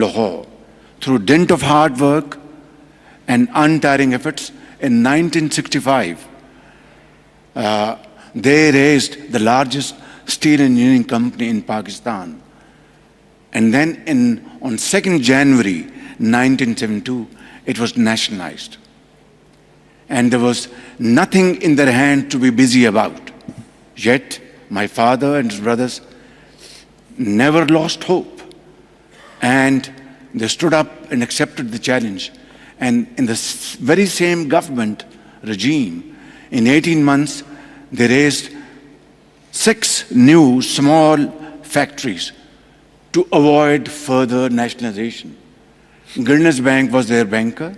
Lahore. Through dint of hard work and untiring efforts, in 1965, they raised the largest steel engineering company in Pakistan. And then on 2nd January 1972, it was nationalized. And there was nothing in their hand to be busy about. Yet, my father and his brothers never lost hope. And they stood up and accepted the challenge. And in the very same government regime, in 18 months, they raised 6 new small factories to avoid further nationalization. Guinness Bank was their banker.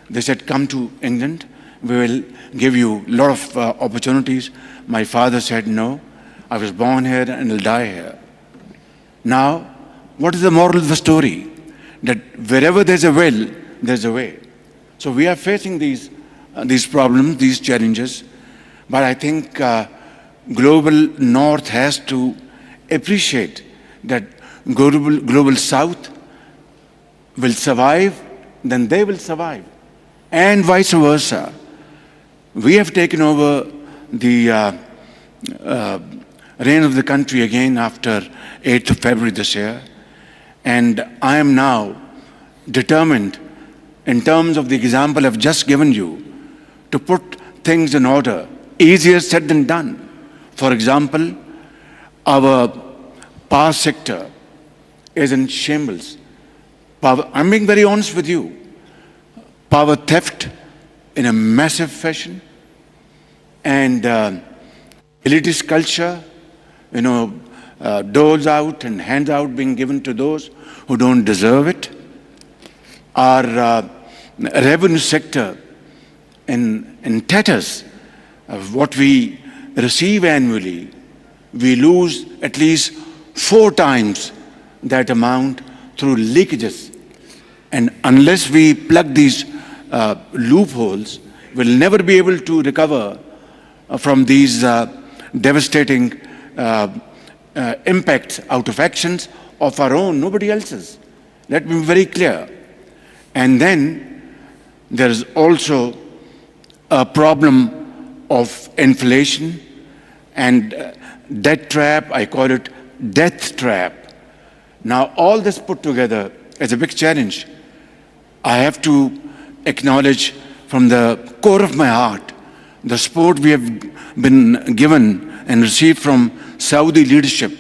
They said, come to England, we will give you a lot of opportunities. My father said, no, I was born here and will die here. Now, what is the moral of the story? That wherever there's a will, there's a way. So we are facing these problems, these challenges, but I think global North has to appreciate that global South will survive, then they will survive, and vice versa. We have taken over the reign of the country again after 8th of February this year, and I am now determined, in terms of the example I've just given you, to put things in order. Easier said than done. For example, our power sector is in shambles. I'm being very honest with you. Power theft in a massive fashion, and elitist culture, doles out and hands out being given to those who don't deserve it. Our revenue sector in tatters. What we receive annually, we lose at least 4 times that amount through leakages. And unless we plug these loopholes, we'll never be able to recover from these devastating impacts out of actions of our own, nobody else's. Let me be very clear. And then there is also a problem of inflation and debt trap. I call it death trap. Now, all this put together is a big challenge. I have to acknowledge from the core of my heart the support we have been given and received from Saudi leadership.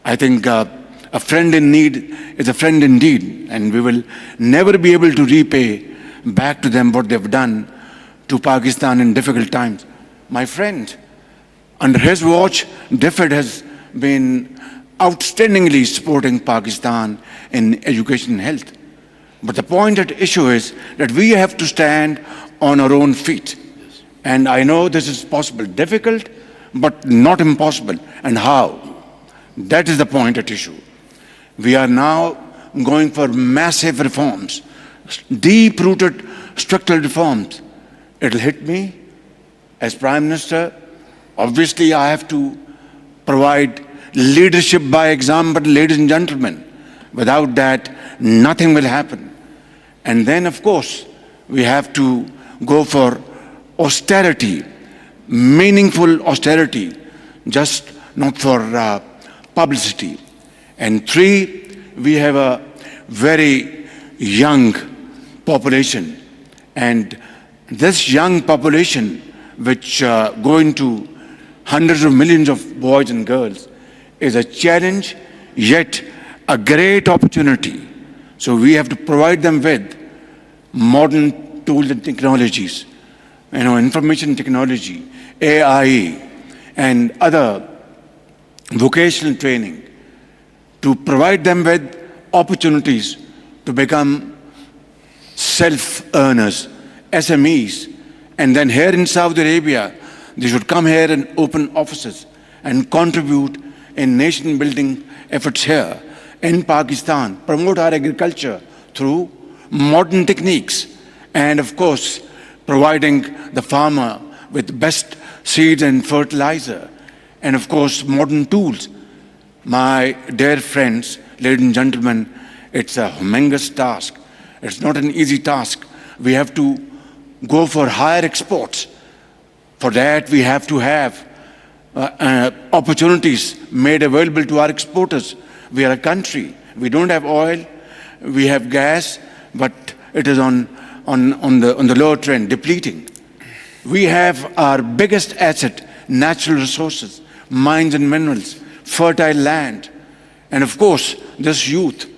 I think a friend in need is a friend indeed, and we will never be able to repay back to them what they've done to Pakistan in difficult times. My friend, under his watch, DFID has been outstandingly supporting Pakistan in education and health. But the point at issue is that we have to stand on our own feet. Yes. And I know this is possible, difficult, but not impossible. And how? That is the point at issue. We are now going for massive reforms, deep-rooted structural reforms. It'll hit me as Prime Minister. Obviously, I have to provide leadership by example, ladies and gentlemen. Without that, nothing will happen. And then, of course, we have to go for austerity, meaningful austerity, just not for publicity. And 3, we have a very young population. And this young population, which go into hundreds of millions of boys and girls, is a challenge, yet a great opportunity. So we have to provide them with modern tools and technologies, information technology, AI, and other vocational training, to provide them with opportunities to become self-earners, SMEs. And then here in Saudi Arabia, they should come here and open offices and contribute in nation-building efforts here. In Pakistan, promote our agriculture through modern techniques, and of course, providing the farmer with best seeds and fertilizer, and of course, modern tools. My dear friends, ladies and gentlemen, It's a humongous task. It's not an easy task. We have to go for higher exports. For that, we have to have opportunities made available to our exporters. We are a country. We don't have oil. We have gas, but it is on the lower trend, depleting. We have our biggest asset, natural resources, mines and minerals, fertile land, and of course, this youth,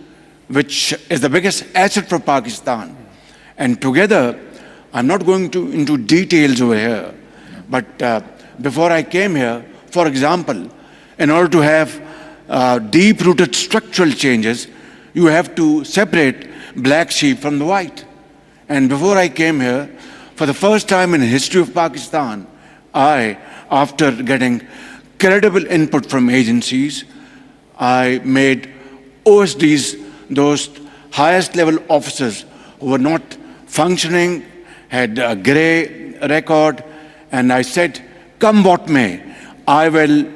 which is the biggest asset for Pakistan. And together, I'm not going into details over here, but before I came here, for example, in order to have deep-rooted structural changes, you have to separate black sheep from the white. And before I came here, for the first time in the history of Pakistan, after getting credible input from agencies, I made OSDs, those highest level officers who were not functioning, had a grey record, and I said, come what may, I will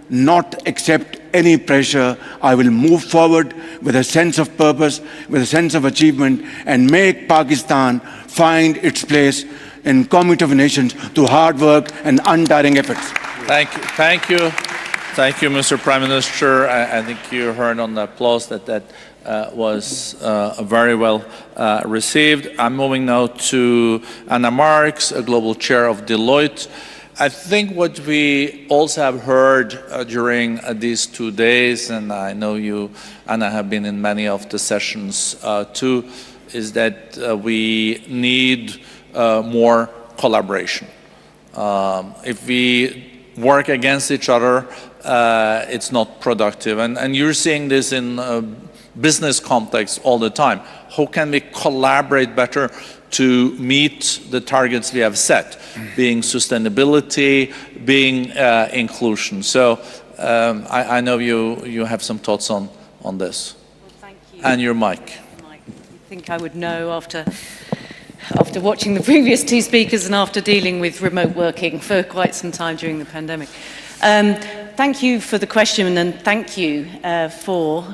not accept any pressure. I will move forward with a sense of purpose, with a sense of achievement, and make Pakistan find its place in Committee of Nations through hard work and untiring efforts. Thank you. Thank you. Thank you, Mr. Prime Minister. I think you heard on the applause that was very well received. I'm moving now to Anna Marks, a global chair of Deloitte. I think what we also have heard during these 2 days, and I know you, Anna, have been in many of the sessions too, is that we need more collaboration. If we work against each other, it's not productive. And you're seeing this in business context all the time. How can we collaborate better to meet the targets we have set, being sustainability, being inclusion? So I know you have some thoughts on this. Well, thank you. And your mic. I think I would know after watching the previous two speakers and after dealing with remote working for quite some time during the pandemic. Thank you for the question, and thank you for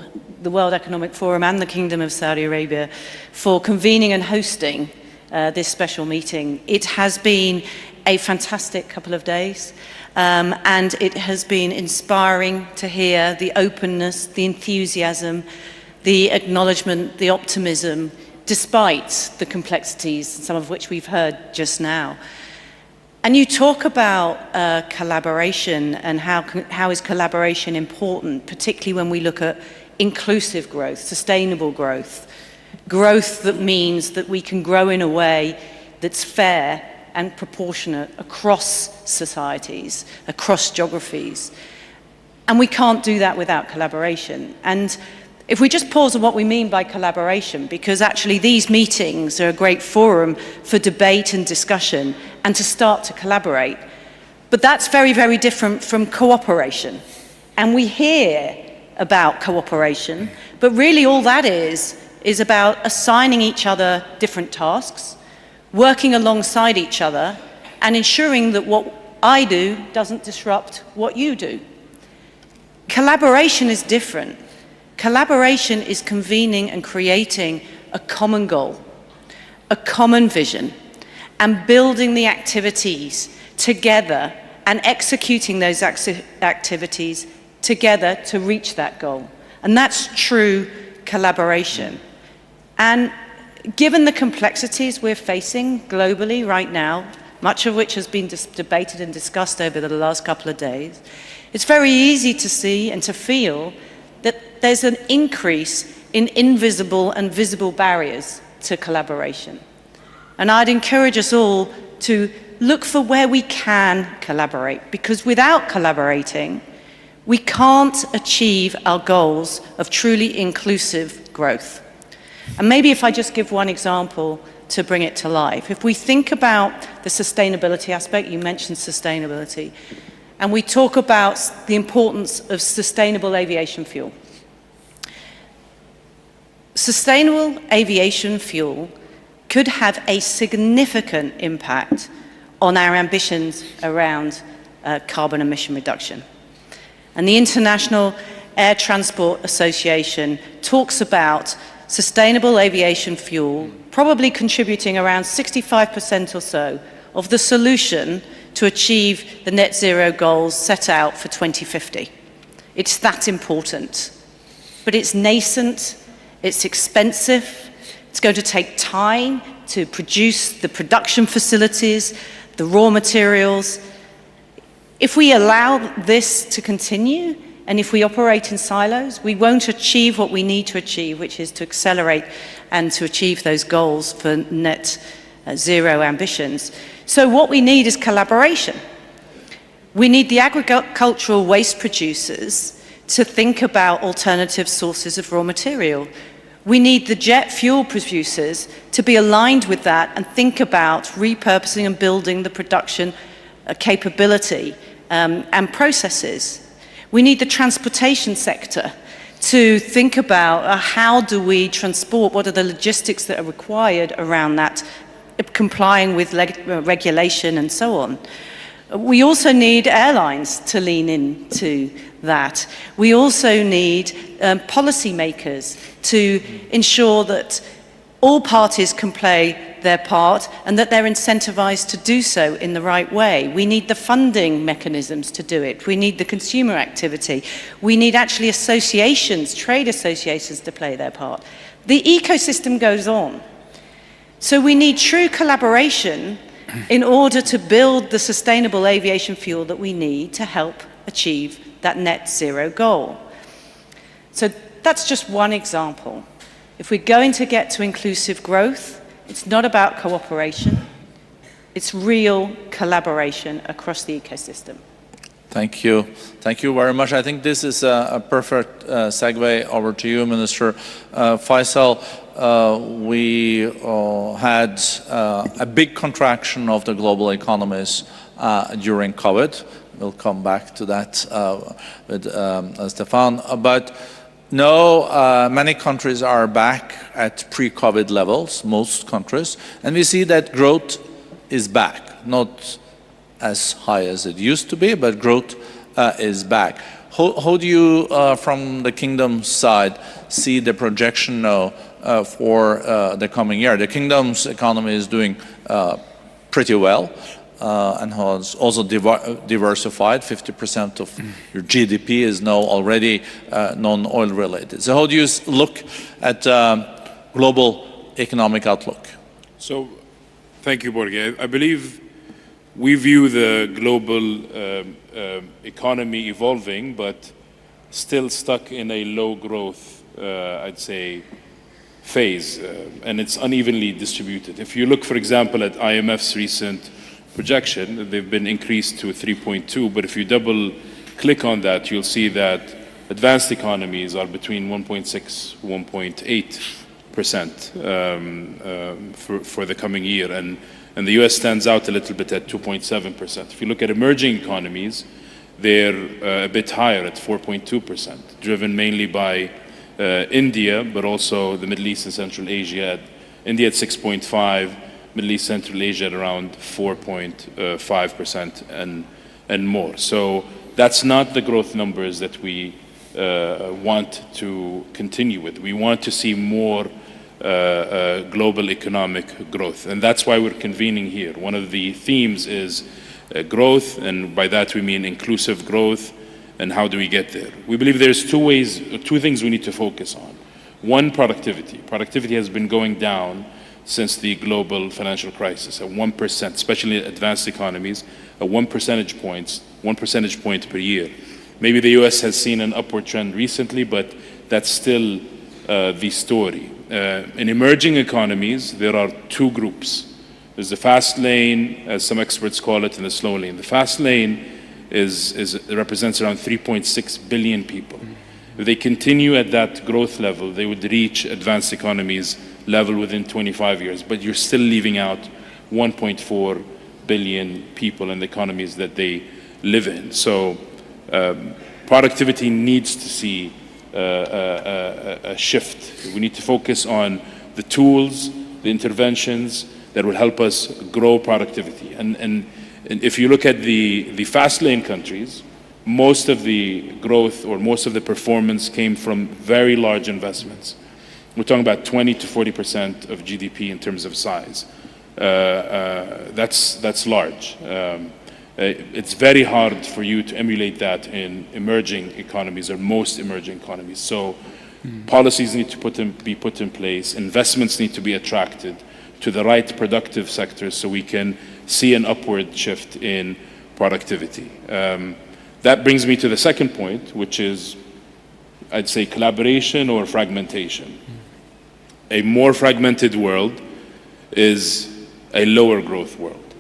the World Economic Forum and the Kingdom of Saudi Arabia for convening and hosting this special meeting. It has been a fantastic couple of days, and it has been inspiring to hear the openness, the enthusiasm, the acknowledgement, the optimism, despite the complexities, some of which we've heard just now. And you talk about collaboration and how is collaboration important, particularly when we look at inclusive growth, sustainable growth, growth that means that we can grow in a way that's fair and proportionate across societies, across geographies. And we can't do that without collaboration. And if we just pause on what we mean by collaboration, because actually these meetings are a great forum for debate and discussion and to start to collaborate. But that's very, very different from cooperation. And we hear about cooperation, but really all that is about assigning each other different tasks, working alongside each other, and ensuring that what I do doesn't disrupt what you do. Collaboration is different. Collaboration is convening and creating a common goal, a common vision, and building the activities together and executing those activities together to reach that goal. And that's true collaboration. And given the complexities we're facing globally right now, much of which has been debated and discussed over the last couple of days, it's very easy to see and to feel that there's an increase in invisible and visible barriers to collaboration. And I'd encourage us all to look for where we can collaborate, because without collaborating, we can't achieve our goals of truly inclusive growth. And maybe if I just give one example to bring it to life. If we think about the sustainability aspect, you mentioned sustainability, and we talk about the importance of sustainable aviation fuel. Sustainable aviation fuel could have a significant impact on our ambitions around carbon emission reduction. And the International Air Transport Association talks about sustainable aviation fuel, probably contributing around 65% or so of the solution to achieve the net zero goals set out for 2050. It's that important. But it's nascent, it's expensive, it's going to take time to produce the production facilities, the raw materials. If we allow this to continue, and if we operate in silos, we won't achieve what we need to achieve, which is to accelerate and to achieve those goals for net zero ambitions. So what we need is collaboration. We need the agricultural waste producers to think about alternative sources of raw material. We need the jet fuel producers to be aligned with that and think about repurposing and building the production capability and processes. We need the transportation sector to think about how do we transport, what are the logistics that are required around that, complying with regulation and so on. We also need airlines to lean into that. We also need policymakers to ensure that all parties can play their part and that they're incentivized to do so in the right way. We need the funding mechanisms to do it. We need the consumer activity. We need actually associations, trade associations to play their part. The ecosystem goes on. So we need true collaboration in order to build the sustainable aviation fuel that we need to help achieve that net zero goal. So that's just one example. If we're going to get to inclusive growth, it's not about cooperation, it's real collaboration across the ecosystem. Thank you. Thank you very much. I think this is a perfect segue over to you, Minister. Faisal, we had a big contraction of the global economies during COVID. We'll come back to that with Stefan. But no, many countries are back at pre-COVID levels, most countries. And we see that growth is back, not as high as it used to be, but growth is back. How do you, from the Kingdom's side, see the projection now for the coming year? The Kingdom's economy is doing pretty well and has also diversified. 50% of your GDP is now already non-oil related. So how do you look at global economic outlook? So, thank you, Borge. I believe we view the global economy evolving, but still stuck in a low growth, I'd say, phase, and it's unevenly distributed. If you look, for example, at IMF's recent projection, they've been increased to 3.2, but if you double click on that, you'll see that advanced economies are between 1.6, 1.8% for the coming year. And the US stands out a little bit at 2.7%. If you look at emerging economies, they're a bit higher at 4.2%, driven mainly by India, but also the Middle East and Central Asia. India at 6.5, Middle East, Central Asia at around 4.5% and more. So that's not the growth numbers that we want to continue with. We want to see more global economic growth, and that's why we're convening here. One of the themes is growth, and by that we mean inclusive growth, and how do we get there? We believe there's two things we need to focus on. One, productivity. Productivity has been going down since the global financial crisis at 1%, especially in advanced economies, at 1 percentage point per year. Maybe the US has seen an upward trend recently, but that's still the story. In emerging economies, there are two groups. There's the fast lane, as some experts call it, and the slow lane. The fast lane represents around 3.6 billion people. If they continue at that growth level, they would reach advanced economies level within 25 years, but you're still leaving out 1.4 billion people in the economies that they live in. So productivity needs to see a shift. We need to focus on the tools, the interventions that will help us grow productivity. And if you look at the fast lane countries, most of the growth or most of the performance came from very large investments. we're talking about 20 to 40% of GDP in terms of size. That's large. It's very hard for you to emulate that in emerging economies or most emerging economies. So policies need to be put in place, investments need to be attracted to the right productive sectors so we can see an upward shift in productivity. That brings me to the second point, which is, I'd say, collaboration or fragmentation. A more fragmented world is a lower growth world.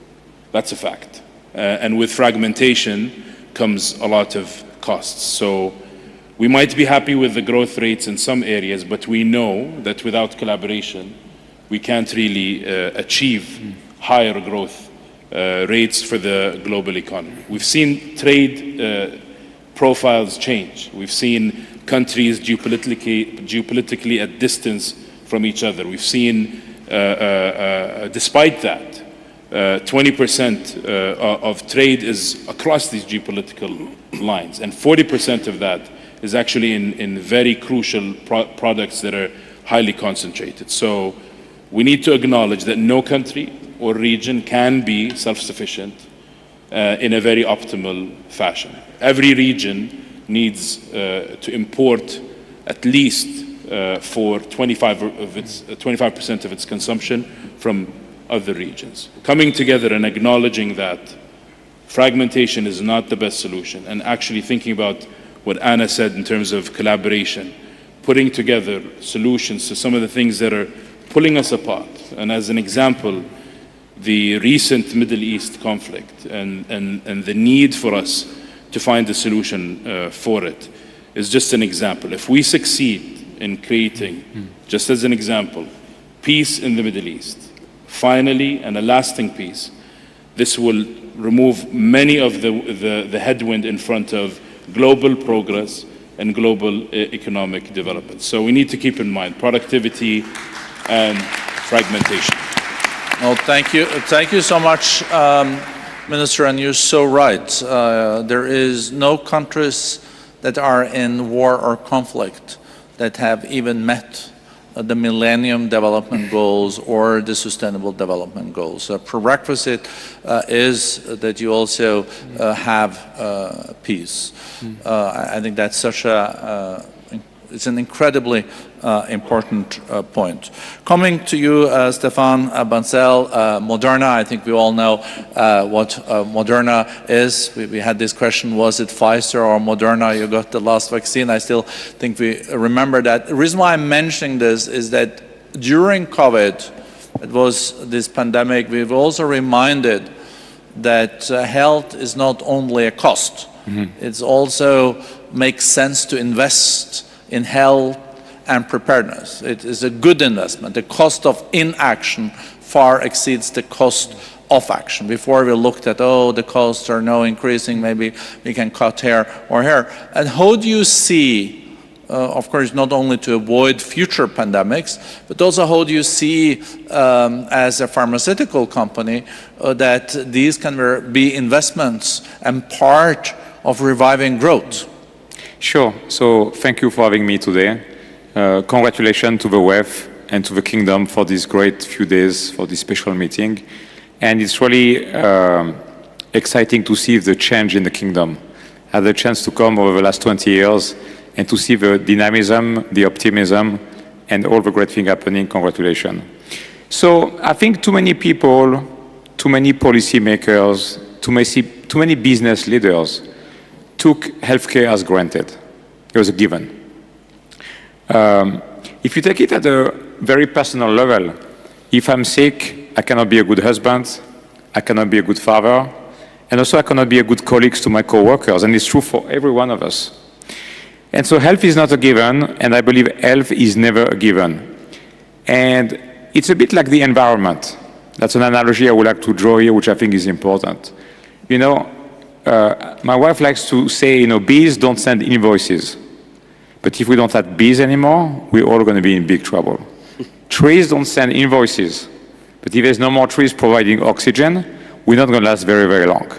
That's a fact. And with fragmentation comes a lot of costs. So we might be happy with the growth rates in some areas, but we know that without collaboration, we can't really achieve higher growth rates for the global economy. We've seen trade profiles change. We've seen countries geopolitically at distance from each other. We've seen, despite that, 20% of trade is across these geopolitical lines, and 40% of that is actually in very crucial products that are highly concentrated. So we need to acknowledge that no country or region can be self-sufficient in a very optimal fashion. Every region needs to import at least for 25% of its consumption from other regions. Coming together and acknowledging that fragmentation is not the best solution, and actually thinking about what Anna said in terms of collaboration, putting together solutions to some of the things that are pulling us apart. And as an example, the recent Middle East conflict and the need for us to find a solution for it is just an example. If we succeed in creating, just as an example, peace in the Middle East, finally, and a lasting peace, this will remove many of the headwind in front of global progress and global economic development. So we need to keep in mind productivity and fragmentation. Well, thank you. Thank you so much, Minister, and you're so right. There is no countries that are in war or conflict that have even met the Millennium Development Goals or the Sustainable Development Goals. A prerequisite is that you also have peace. I think that's such it's an incredibly important point. Coming to you, Stefan Bancel, Moderna, I think we all know what Moderna is. We had this question, was it Pfizer or Moderna? You got the last vaccine. I still think we remember that. The reason why I'm mentioning this is that during COVID, it was this pandemic, we've also reminded that health is not only a cost. It's also makes sense to invest in health and preparedness. It is a good investment. The cost of inaction far exceeds the cost of action. Before we looked at, oh, the costs are now increasing, maybe we can cut here or here. And how do you see, of course, not only to avoid future pandemics, but also how do you see, as a pharmaceutical company, that these can be investments and part of reviving growth? Sure. So thank you for having me today. Congratulations to the WEF and to the Kingdom for this great few days, for this special meeting. And it's really exciting to see the change in the Kingdom. I had the chance to come over the last 20 years and to see the dynamism, the optimism, and all the great things happening. Congratulations. So I think too many people, too many policymakers, too many business leaders took healthcare as granted. It was a given. If you take it at a very personal level, if I'm sick, I cannot be a good husband, I cannot be a good father, and also I cannot be a good colleague to my co-workers, and it's true for every one of us. And so health is not a given, and I believe health is never a given. And it's a bit like the environment. That's an analogy I would like to draw here, which I think is important. You know, my wife likes to say, bees don't send invoices. But if we don't have bees anymore, we're all going to be in big trouble. Trees don't send invoices. But if there's no more trees providing oxygen, we're not going to last very, very long.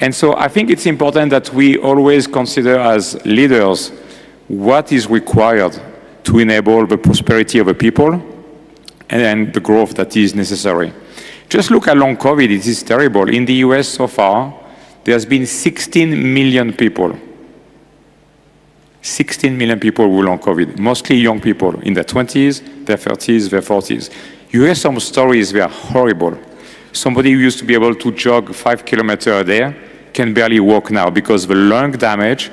And so I think it's important that we always consider as leaders what is required to enable the prosperity of the people and the growth that is necessary. Just look at long COVID, it is terrible. In the US so far, there has been 16 million people. 16 million people with long COVID, mostly young people in their 20s, their 30s, their 40s. You hear some stories, they are horrible. Somebody who used to be able to jog 5 kilometers a day can barely walk now because the lung damage,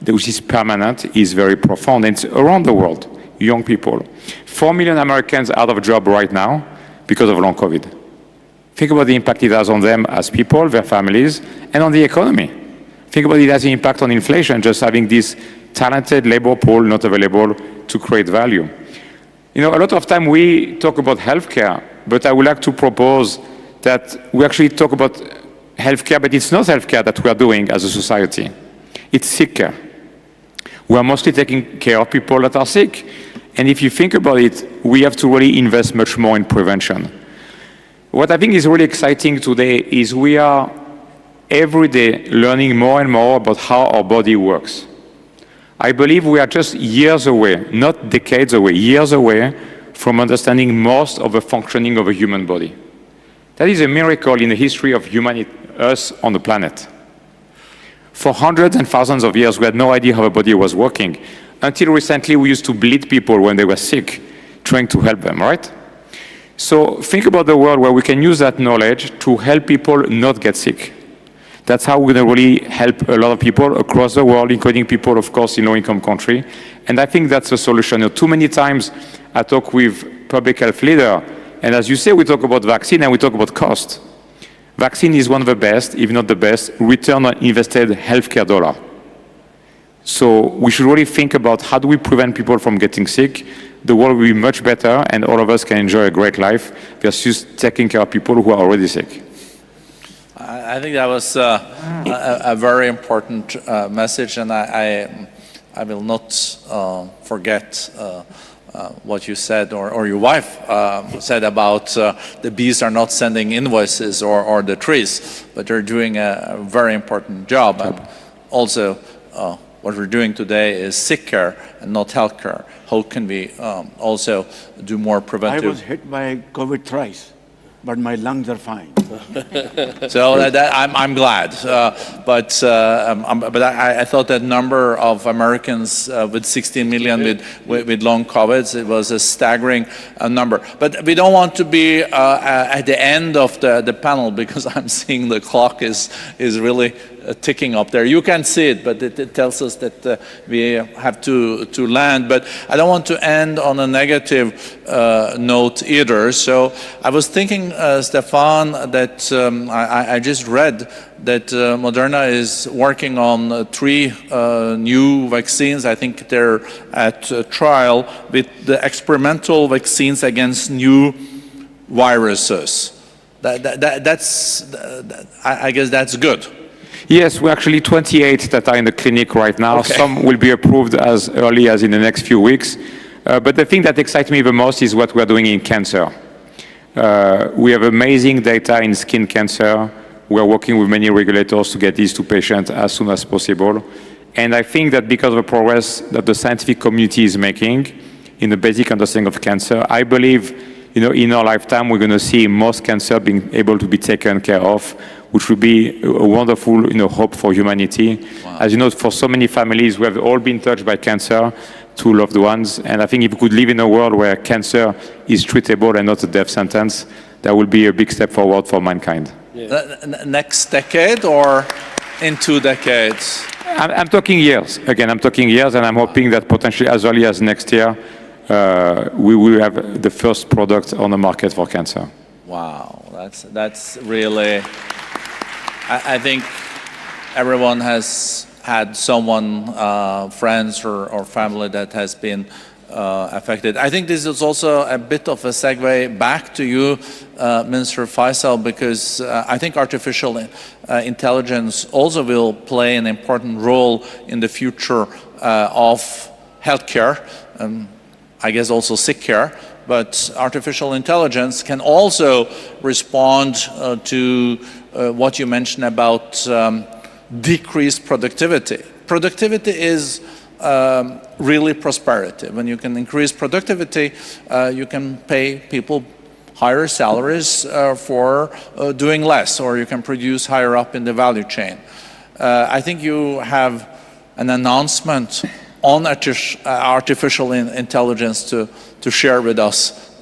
which is permanent, is very profound. And it's around the world, young people. 4 million Americans out of job right now because of long COVID. Think about the impact it has on them as people, their families, and on the economy. Think about it as an impact on inflation, just having this talented labor pool not available to create value. You know, a lot of time we talk about healthcare, but I would like to propose that we actually talk about healthcare, but it's not healthcare that we are doing as a society. It's sick care. We are mostly taking care of people that are sick. And if you think about it, we have to really invest much more in prevention. What I think is really exciting today is we are every day learning more and more about how our body works. I believe we are just years away, not decades away, years away from understanding most of the functioning of a human body. That is a miracle in the history of humanity, us on the planet. For hundreds and thousands of years, we had no idea how the body was working. Until recently, we used to bleed people when they were sick, trying to help them, right? So think about the world where we can use that knowledge to help people not get sick. That's how we're going to really help a lot of people across the world, including people, of course, in low-income countries. And I think that's the solution. You know, too many times I talk with public health leaders, and as you say, we talk about vaccine and we talk about cost. Vaccine is one of the best, if not the best, return on invested healthcare dollar. So we should really think about how do we prevent people from getting sick. The world will be much better and all of us can enjoy a great life versus taking care of people who are already sick. I think that was a very important message, and I will not forget what you said, or your wife said about the bees are not sending invoices or the trees, but they're doing a very important job. And also, what we're doing today is sick care and not health care. How can we also do more preventive? I was hit by COVID thrice, but my lungs are fine. So I'm glad, but I thought that number of Americans with 16 million with long COVID, it was a staggering number. But we don't want to be at the end of the panel because I'm seeing the clock is really ticking up there. You can see it, but it tells us that we have to land. But I don't want to end on a negative note either. So I was thinking, Stefan, that I just read that Moderna is working on 3 new vaccines. I think they're at trial with the experimental vaccines against new viruses. I guess that's good. Yes, we're actually 28 that are in the clinic right now. Okay. Some will be approved as early as in the next few weeks. But the thing that excites me the most is what we're doing in cancer. We have amazing data in skin cancer. We're working with many regulators to get these to patients as soon as possible. And I think that because of the progress that the scientific community is making in the basic understanding of cancer, I believe in our lifetime, we're going to see most cancer being able to be taken care of, which will be a wonderful hope for humanity. Wow. As you know, for so many families, we have all been touched by cancer, 2 loved ones. And I think if we could live in a world where cancer is treatable and not a death sentence, that will be a big step forward for mankind. Yeah. Next decade or in 2 decades? I'm talking years. Again, I'm talking years, and I'm hoping that potentially as early as next year, we will have the first product on the market for cancer. Wow, that's really. I think everyone has had someone, friends or family that has been affected. I think this is also a bit of a segue back to you, Minister Faisal, because I think artificial intelligence also will play an important role in the future of healthcare. I guess also sick care, but artificial intelligence can also respond to what you mentioned about decreased productivity. Productivity is really prosperity. When you can increase productivity, you can pay people higher salaries for doing less, or you can produce higher up in the value chain. I think you have an announcement on artificial intelligence to share with us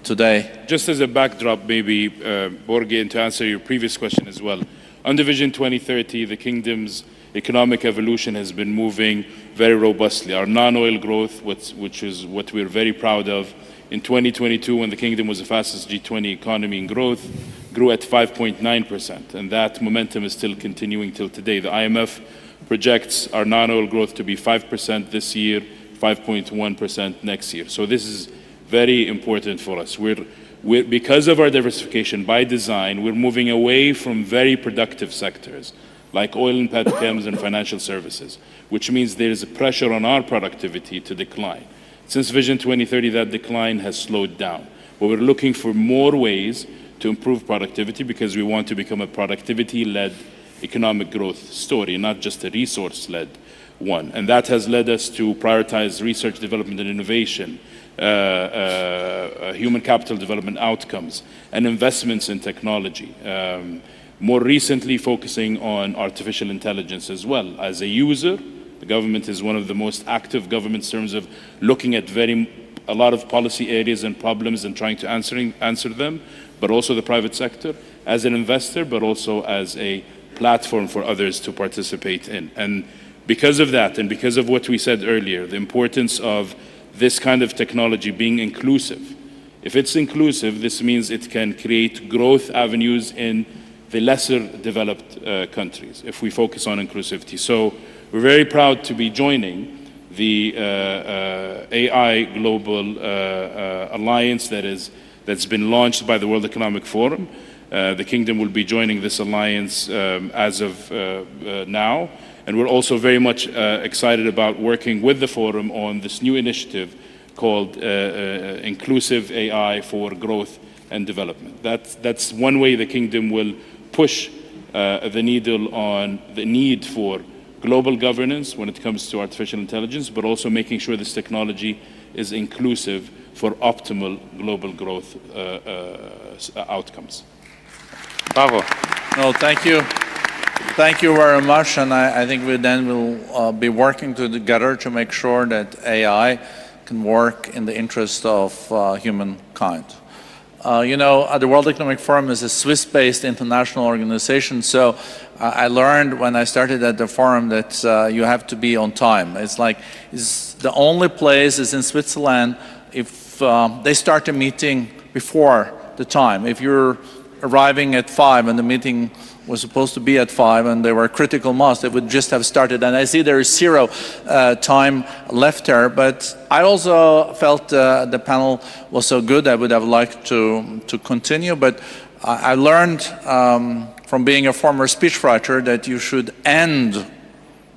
today. Just as a backdrop, maybe, Borge, and to answer your previous question as well. Under Vision 2030, the kingdom's economic evolution has been moving very robustly. Our non-oil growth, which is what we're very proud of, in 2022, when the kingdom was the fastest G20 economy in growth, grew at 5.9%, and that momentum is still continuing till today. The IMF projects our non-oil growth to be 5% this year, 5.1% next year. So this is very important for us. Because of our diversification by design, we're moving away from very productive sectors like oil and petrochems and financial services, which means there is a pressure on our productivity to decline. Since Vision 2030, that decline has slowed down. But we're looking for more ways to improve productivity because we want to become a productivity-led economic growth story, not just a resource-led one. And that has led us to prioritize research, development, and innovation, human capital development outcomes, and investments in technology. More recently, focusing on artificial intelligence as well. As a user, the government is one of the most active governments in terms of looking at a lot of policy areas and problems and trying to answer them, but also the private sector, as an investor, but also as a platform for others to participate in. And because of that, and because of what we said earlier, the importance of this kind of technology being inclusive. If it's inclusive, this means it can create growth avenues in the lesser developed countries, if we focus on inclusivity. So we're very proud to be joining the AI Global Alliance that's been launched by the World Economic Forum. The Kingdom will be joining this alliance as of now. And we're also very much excited about working with the Forum on this new initiative called Inclusive AI for Growth and Development. That's one way the Kingdom will push the needle on the need for global governance when it comes to artificial intelligence, but also making sure this technology is inclusive for optimal global growth outcomes. Bravo. No, thank you. Thank you very much, and I think we then will be working together to make sure that AI can work in the interest of humankind. The World Economic Forum is a Swiss-based international organization, so I learned when I started at the forum that you have to be on time. It's the only place is in Switzerland if they start a meeting before the time. If you're arriving at 5 and the meeting was supposed to be at 5 and there were critical mass, they would just have started. And I see there is 0 time left there. But I also felt the panel was so good, I would have liked to continue. But I learned from being a former speechwriter that you should end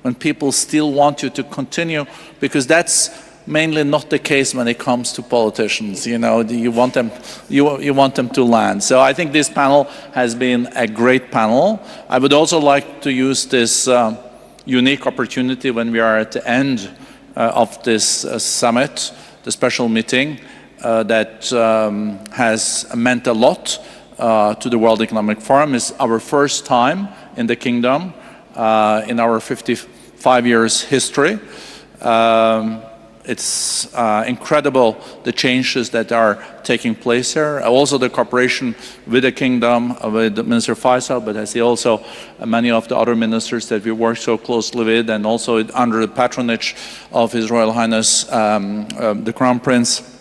when people still want you to continue, because that's mainly not the case when it comes to politicians. You want them to land. So I think this panel has been a great panel. I would also like to use this unique opportunity when we are at the end of this summit, the special meeting that has meant a lot to the World Economic Forum. It's our first time in the Kingdom in our 55 years history. It's incredible the changes that are taking place here. Also the cooperation with the Kingdom, with Minister Faisal, but I see also many of the other ministers that we work so closely with, and also under the patronage of His Royal Highness the Crown Prince,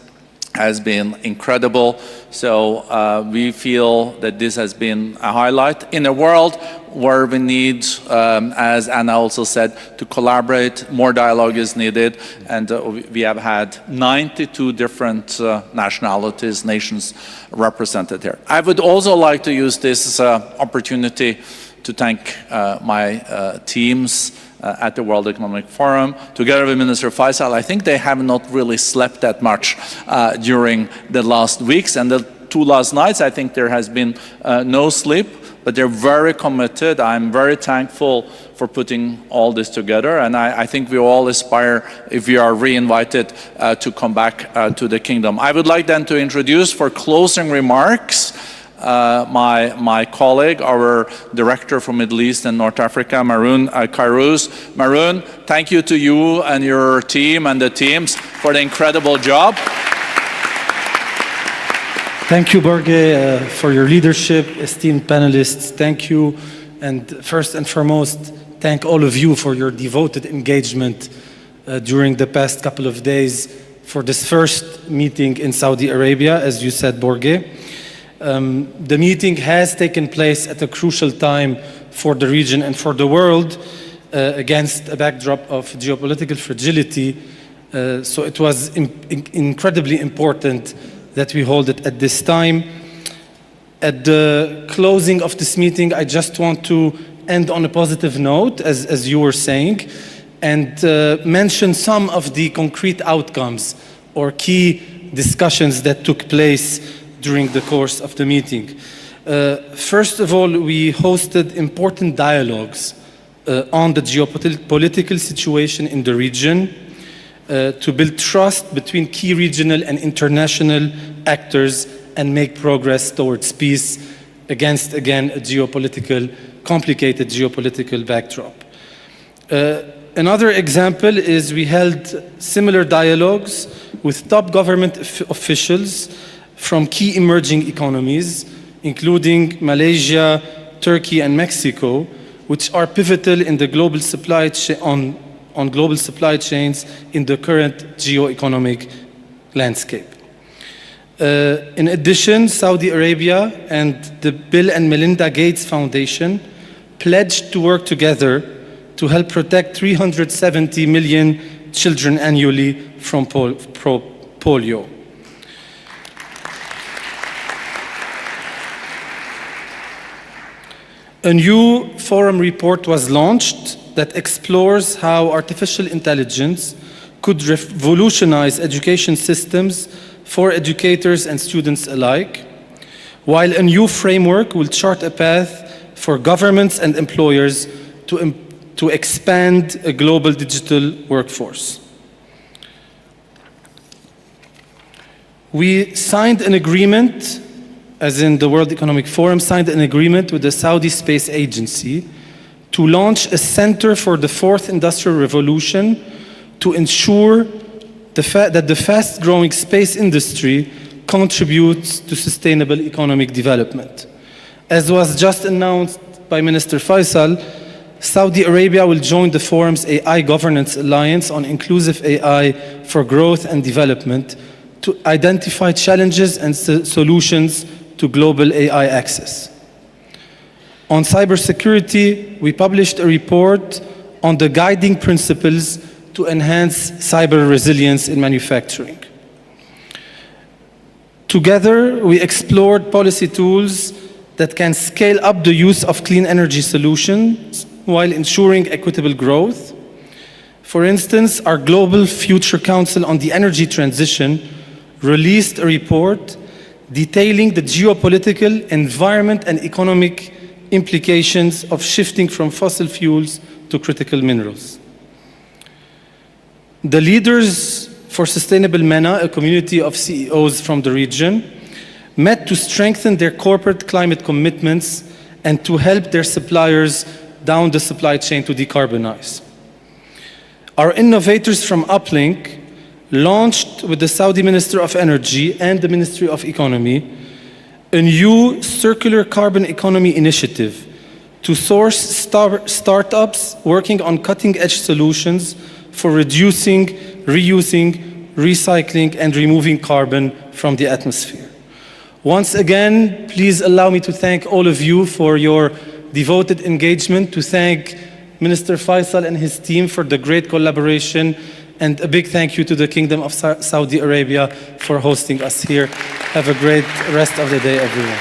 has been incredible. So we feel that this has been a highlight in a world where we need, as Anna also said, to collaborate. More dialogue is needed, and we have had 92 different nationalities, nations represented here. I would also like to use this opportunity to thank my teams at the World Economic Forum, together with Minister Faisal. I think they have not really slept that much during the last weeks, and the 2 last nights, I think there has been no sleep. but they're very committed. I'm very thankful for putting all this together, and I think we all aspire, if we are re-invited, to come back to the kingdom. I would like then to introduce for closing remarks my colleague, our director for Middle East and North Africa, Maroon Kairouz. Maroon, thank you to you and your team and the teams for the incredible job. Thank you, Borge, for your leadership. Esteemed panelists, thank you. And first and foremost, thank all of you for your devoted engagement during the past couple of days for this first meeting in Saudi Arabia, as you said, Borge. The meeting has taken place at a crucial time for the region and for the world against a backdrop of geopolitical fragility. So it was incredibly important that we hold it at this time. At the closing of this meeting, I just want to end on a positive note, as you were saying, and mention some of the concrete outcomes or key discussions that took place during the course of the meeting. First of all, we hosted important dialogues on the geopolitical situation in the region to build trust between key regional and international actors and make progress towards peace against, again, a complicated geopolitical backdrop. Another example is we held similar dialogues with top government officials from key emerging economies, including Malaysia, Turkey, and Mexico, which are pivotal in the global supply on global supply chains in the current geo-economic landscape. In addition, Saudi Arabia and the Bill and Melinda Gates Foundation pledged to work together to help protect 370 million children annually from polio. A new forum report was launched that explores how artificial intelligence could revolutionize education systems for educators and students alike, while a new framework will chart a path for governments and employers to expand a global digital workforce. We signed an agreement, as in the World Economic Forum, signed an agreement with the Saudi Space Agency to launch a Center for the Fourth Industrial Revolution to ensure that the fast-growing space industry contributes to sustainable economic development. As was just announced by Minister Faisal, Saudi Arabia will join the forum's AI Governance Alliance on Inclusive AI for Growth and Development to identify challenges and solutions to global AI access. On cybersecurity, we published a report on the guiding principles to enhance cyber resilience in manufacturing. Together, we explored policy tools that can scale up the use of clean energy solutions while ensuring equitable growth. For instance, our Global Future Council on the Energy Transition released a report detailing the geopolitical, environment, and economic implications of shifting from fossil fuels to critical minerals. The leaders for Sustainable MENA, a community of CEOs from the region, met to strengthen their corporate climate commitments and to help their suppliers down the supply chain to decarbonize. Our innovators from Uplink launched with the Saudi Minister of Energy and the Ministry of Economy a new circular carbon economy initiative to source startups working on cutting-edge solutions for reducing, reusing, recycling, and removing carbon from the atmosphere. Once again, please allow me to thank all of you for your devoted engagement, to thank Minister Faisal and his team for the great collaboration, and a big thank you to the Kingdom of Saudi Arabia for hosting us here. Have a great rest of the day, everyone.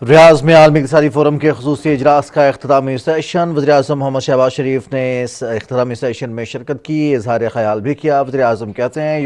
रियाज में आलमी इक़्तिसादी forum के ख़ुसूसी इजलास का इख्तितामी session. वज़ीर-ए-आज़म मोहम्मद शहबाज शरीफ ने इस इख्तितामी session में शिरकत की, इजहार ख्याल भी किया। वज़ीर-ए-आज़म कहते हैं